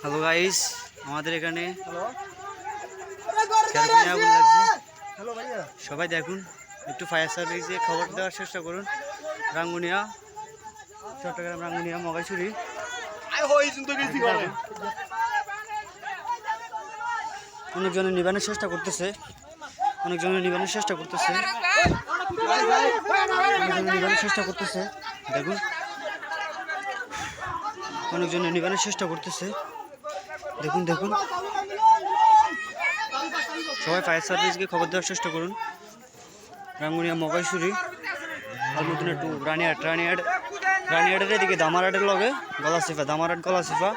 Hello guys, আমাদের এখানে খেরকুনি আগুন লাগছে। সবাই দেখুন, একটু ফায়ার সার্ভিসে খবর দেওয়ার চেষ্টা করুন। রাঙ্গুনিয়া, চট্টগ্রাম রাঙ্গুনিয়া মগাইছড়ি। অনেকজনে নিবানোর চেষ্টা করতেছে, নিবানোর চেষ্টা করতেছে দেখুন, অনেকজনে নিবানোর চেষ্টা করতেছে। দেখুন দেখুন, সবাই ফায়ার সার্ভিসকে খবর দেওয়ার চেষ্টা করুন। রাঙ্গুনিয়া মগাইছড়ি, আলমুদিনা টু রানিহাটের এদিকে দামারহাটের লগে গলাচিপা, দামারহাট গলাচিপা।